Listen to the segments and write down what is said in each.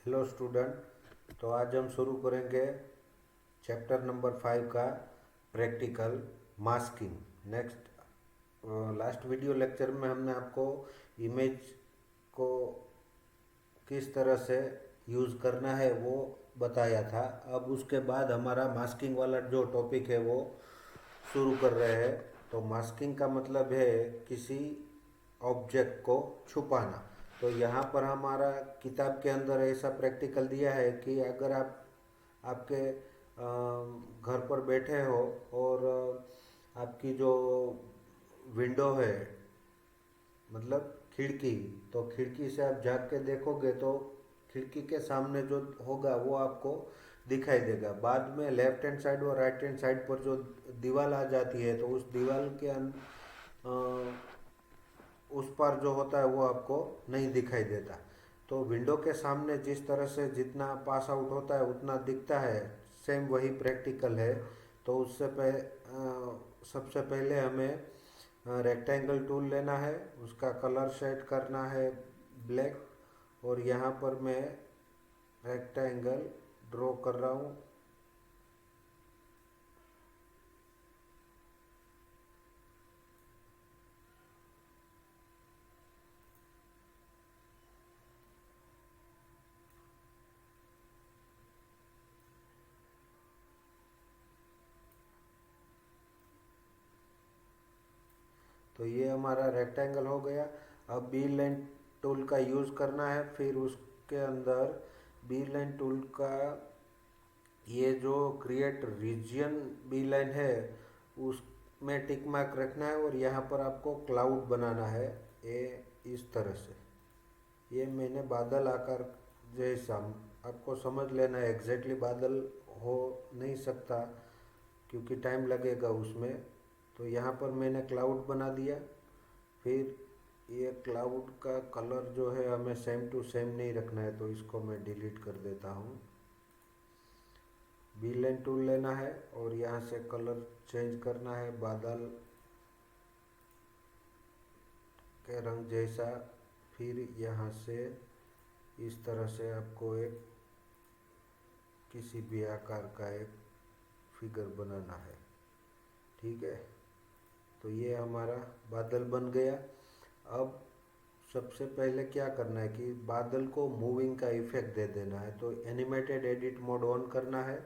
Hello student. तो आज हम शुरू करेंगे चैप्टर नंबर 5 का practical masking. Next last video lecture में हमने आपको इमेज को किस तरह से यूज़ करना है वो बताया था। अब उसके बाद हमारा मास्किंग वाला जो टॉपिक है वो शुरू कर रहे हैं। तो मास्किंग का मतलब है किसी ऑब्जेक्ट को छुपाना। तो यहाँ पर हमारा किताब के अंदर ऐसा प्रैक्टिकल दिया है कि अगर आप आपके घर पर बैठे हो और आपकी जो विंडो है मतलब खिड़की, तो खिड़की से आप झाँक के देखोगे तो खिड़की के सामने जो होगा वो आपको दिखाई देगा। बाद में लेफ्ट हैंड साइड और राइट हैंड साइड पर जो दीवार आ जाती है तो उस दीवार के उस पर जो होता है वो आपको नहीं दिखाई देता। तो विंडो के सामने जिस तरह से जितना पास आउट होता है उतना दिखता है, सेम वही प्रैक्टिकल है। तो सबसे पहले हमें रेक्टेंगल टूल लेना है, उसका कलर सेट करना है ब्लैक, और यहाँ पर मैं रेक्टेंगल ड्रॉ कर रहा हूँ। तो ये हमारा रेक्टेंगल हो गया। अब बी लाइन टूल का यूज़ करना है। फिर उसके अंदर बी लाइन टूल का ये जो क्रिएट रीजन बी लाइन है उसमें टिक मार्क रखना है और यहाँ पर आपको क्लाउड बनाना है ये इस तरह से। ये मैंने बादल आकार जैसा, आपको समझ लेना है। एग्जैक्टली बादल हो नहीं सकता क्योंकि टाइम लगेगा उसमें। तो यहाँ पर मैंने क्लाउड बना दिया। फिर ये क्लाउड का कलर जो है हमें सेम टू सेम नहीं रखना है, तो इसको मैं डिलीट कर देता हूँ। बी लाइन टूल लेना है और यहाँ से कलर चेंज करना है बादल के रंग जैसा। फिर यहाँ से इस तरह से आपको एक किसी भी आकार का एक फिगर बनाना है, ठीक है। तो ये हमारा बादल बन गया। अब सबसे पहले क्या करना है कि बादल को मूविंग का इफेक्ट दे देना है। तो एनिमेटेड एडिट मोड ऑन करना है।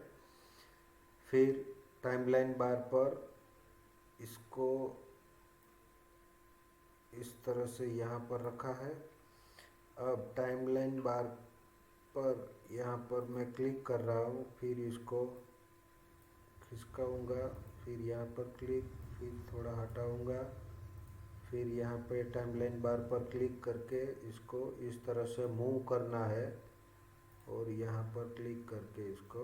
फिर टाइमलाइन बार पर इसको इस तरह से यहाँ पर रखा है। अब टाइमलाइन बार पर यहाँ पर मैं क्लिक कर रहा हूँ, फिर इसको खिसकाऊंगा, फिर यहाँ पर क्लिक, फिर थोड़ा हटाऊंगा, फिर यहाँ पे टाइमलाइन बार पर क्लिक करके इसको इस तरह से मूव करना है और यहाँ पर क्लिक करके इसको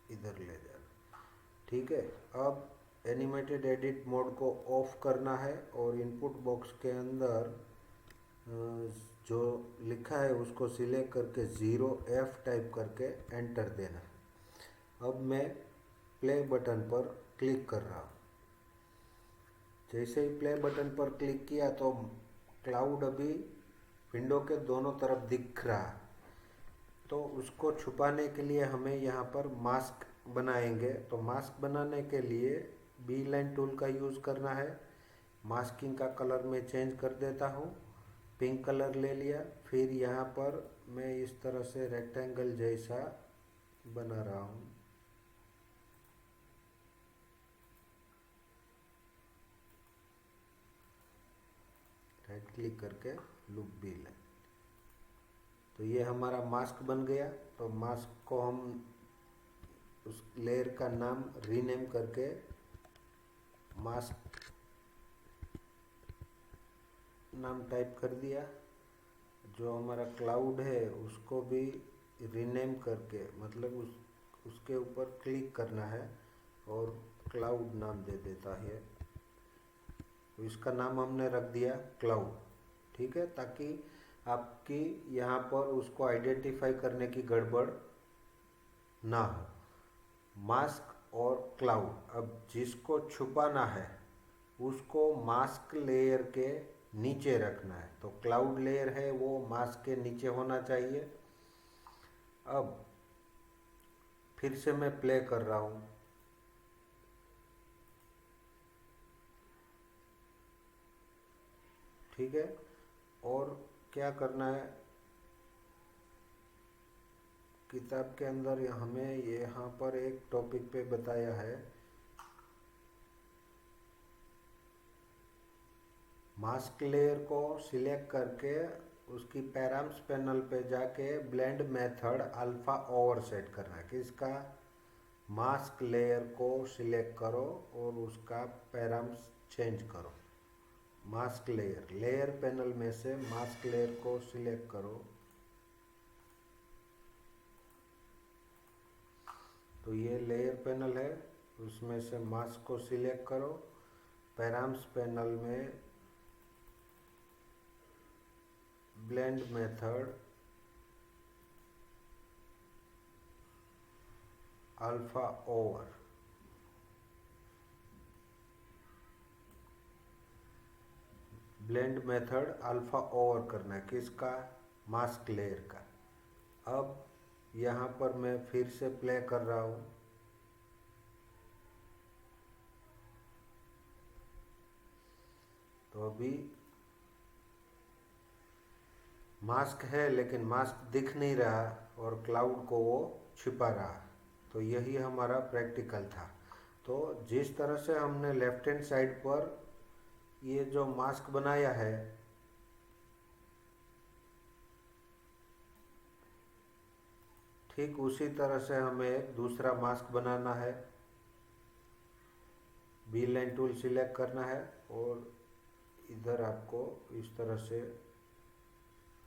इधर ले जाना, ठीक है। अब एनिमेटेड एडिट मोड को ऑफ करना है और इनपुट बॉक्स के अंदर जो लिखा है उसको सिलेक्ट करके 0F टाइप करके एंटर देना है। अब मैं प्ले बटन पर क्लिक कर रहा हूँ। जैसे ही प्ले बटन पर क्लिक किया तो क्लाउड अभी विंडो के दोनों तरफ दिख रहा है। तो उसको छुपाने के लिए हमें यहाँ पर मास्क बनाएंगे। तो मास्क बनाने के लिए बी लाइन टूल का यूज़ करना है। मास्किंग का कलर मैं चेंज कर देता हूँ, पिंक कलर ले लिया। फिर यहाँ पर मैं इस तरह से रेक्टेंगल जैसा बना रहा हूँ। राइट क्लिक करके लुक बी लाइन। तो ये हमारा मास्क बन गया। तो मास्क को हम उस लेयर का नाम रीनेम करके मास्क नाम टाइप कर दिया। जो हमारा क्लाउड है उसको भी रीनेम करके मतलब उसके ऊपर क्लिक करना है और क्लाउड नाम दे देता है। तो इसका नाम हमने रख दिया क्लाउड, ठीक है, ताकि आपकी यहाँ पर उसको आइडेंटिफाई करने की गड़बड़ ना हो। मास्क और क्लाउड, अब जिसको छुपाना है उसको मास्क लेयर के नीचे रखना है। तो क्लाउड लेयर है वो मास्क के नीचे होना चाहिए। अब फिर से मैं प्ले कर रहा हूँ। ठीक है, और क्या करना है, किताब के अंदर हमें यहाँ पर एक टॉपिक पे बताया है, मास्क लेयर को सिलेक्ट करके उसकी पैराम्स पैनल पे जाके blend method alpha over set करना है। किसका? मास्क लेयर को सिलेक्ट करो और उसका पैराम्स चेंज करो। मास्क लेयर, लेयर पैनल में से मास्क लेयर को सिलेक्ट करो। तो ये लेयर पैनल है, उसमें से मास्क को सिलेक्ट करो। पैराम्स पैनल में blend method alpha over, blend method alpha over करना है। किसका? मास्क लेयर का। अब यहाँ पर मैं फिर से प्ले कर रहा हूँ। तो अभी मास्क है लेकिन मास्क दिख नहीं रहा और क्लाउड को वो छिपा रहा। तो यही हमारा प्रैक्टिकल था। तो जिस तरह से हमने लेफ्ट हैंड साइड पर ये जो मास्क बनाया है, ठीक उसी तरह से हमें एक दूसरा मास्क बनाना है। बी लाइन टूल सिलेक्ट करना है और इधर आपको इस तरह से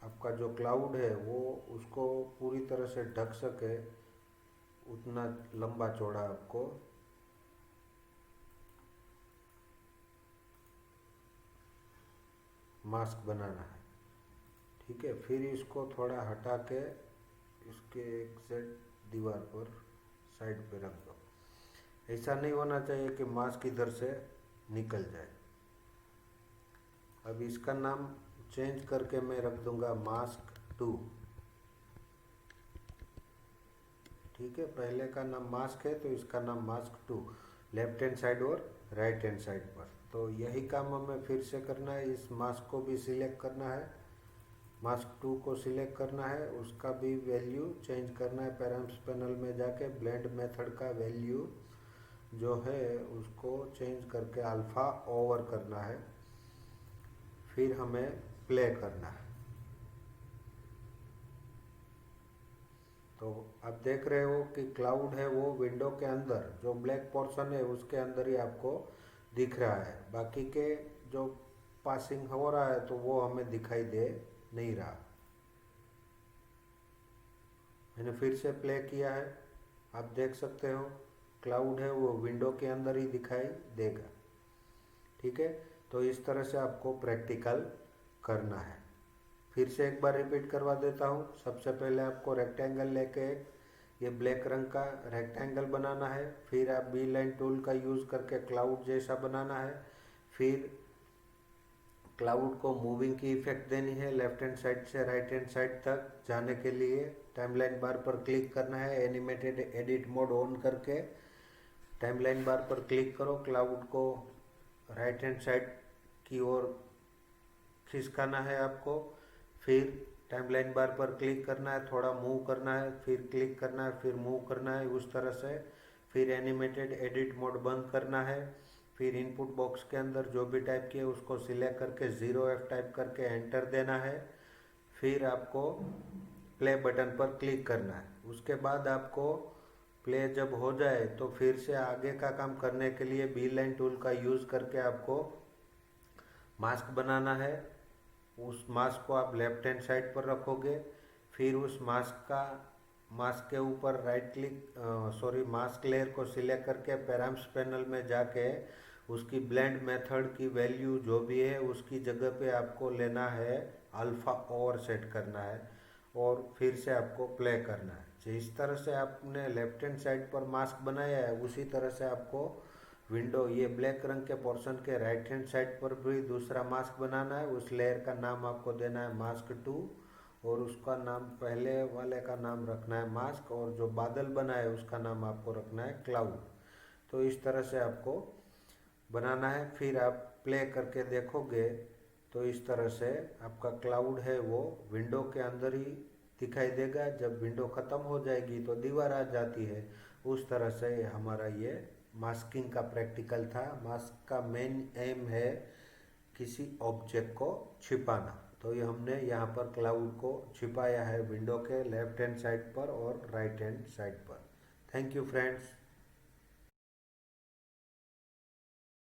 आपका जो क्लाउड है वो उसको पूरी तरह से ढक सके उतना लंबा चौड़ा आपको मास्क बनाना है। ठीक है, फिर इसको थोड़ा हटा के इसके एक सेट दीवार पर साइड पे रख दो। ऐसा नहीं होना चाहिए कि मास्क इधर से निकल जाए। अब इसका नाम चेंज करके मैं रख दूंगा मास्क 2। ठीक है, पहले का नाम मास्क है तो इसका नाम मास्क 2, लेफ्ट हैंड साइड और राइट हैंड साइड पर। तो यही काम हमें फिर से करना है। इस मास्क को भी सिलेक्ट करना है, मास्क 2 को सिलेक्ट करना है, उसका भी वैल्यू चेंज करना है। पैराम्स पैनल में जाके ब्लेंड मेथड का वैल्यू जो है उसको चेंज करके अल्फा ओवर करना है। फिर हमें प्ले करना है। तो आप देख रहे हो कि क्लाउड है वो विंडो के अंदर, जो ब्लैक पोर्शन है उसके अंदर ही आपको दिख रहा है। बाकी के जो पासिंग हो रहा है तो वो हमें दिखाई दे नहीं रहा। मैंने फिर से प्ले किया है, आप देख सकते हो क्लाउड है वो विंडो के अंदर ही दिखाई देगा। ठीक है, तो इस तरह से आपको प्रैक्टिकल करना है। फिर से एक बार रिपीट करवा देता हूँ। सबसे पहले आपको रेक्टेंगल लेके ये ब्लैक रंग का रेक्टेंगल बनाना है। फिर आप बी लाइन टूल का यूज़ करके क्लाउड जैसा बनाना है। फिर क्लाउड को मूविंग की इफेक्ट देनी है लेफ्ट हैंड साइड से राइट हैंड साइड तक जाने के लिए टाइमलाइन बार पर क्लिक करना है। एनिमेटेड एडिट मोड ऑन करके टाइमलाइन बार पर क्लिक करो, क्लाउड को राइट हैंड साइड की ओर खिसकाना है आपको। फिर टाइमलाइन बार पर क्लिक करना है, थोड़ा मूव करना है, फिर क्लिक करना है, फिर मूव करना है, उस तरह से। फिर एनिमेटेड एडिट मोड बंद करना है। फिर इनपुट बॉक्स के अंदर जो भी टाइप किया उसको सिलेक्ट करके 0F टाइप करके एंटर देना है। फिर आपको प्ले बटन पर क्लिक करना है। उसके बाद आपको प्ले जब हो जाए तो फिर से आगे का काम करने के लिए बी लाइन टूल का यूज़ करके आपको मास्क बनाना है। उस मास्क को आप लेफ्ट हैंड साइड पर रखोगे। फिर उस मास्क के ऊपर राइट क्लिक मास्क लेयर को सिलेक्ट करके पैराम्स पैनल में जाके उसकी ब्लेंड मेथड की वैल्यू जो भी है उसकी जगह पे आपको लेना है, अल्फा ओवर सेट करना है और फिर से आपको प्ले करना है। जिस तरह से आपने लेफ्ट हैंड साइड पर मास्क बनाया है उसी तरह से आपको विंडो, ये ब्लैक रंग के पोर्शन के राइट हैंड साइड पर भी दूसरा मास्क बनाना है। उस लेयर का नाम आपको देना है मास्क 2 और उसका नाम, पहले वाले का नाम रखना है मास्क, और जो बादल बना है उसका नाम आपको रखना है क्लाउड। तो इस तरह से आपको बनाना है। फिर आप प्ले करके देखोगे तो इस तरह से आपका क्लाउड है वो विंडो के अंदर ही दिखाई देगा। जब विंडो ख़त्म हो जाएगी तो दीवार आ जाती है। उस तरह से हमारा ये मास्किंग का प्रैक्टिकल था। मास्क का मेन एम है किसी ऑब्जेक्ट को छिपाना। तो ये हमने यहाँ पर क्लाउड को छिपाया है विंडो के लेफ्ट हैंड साइड पर और राइट हैंड साइड पर। Thank you friends.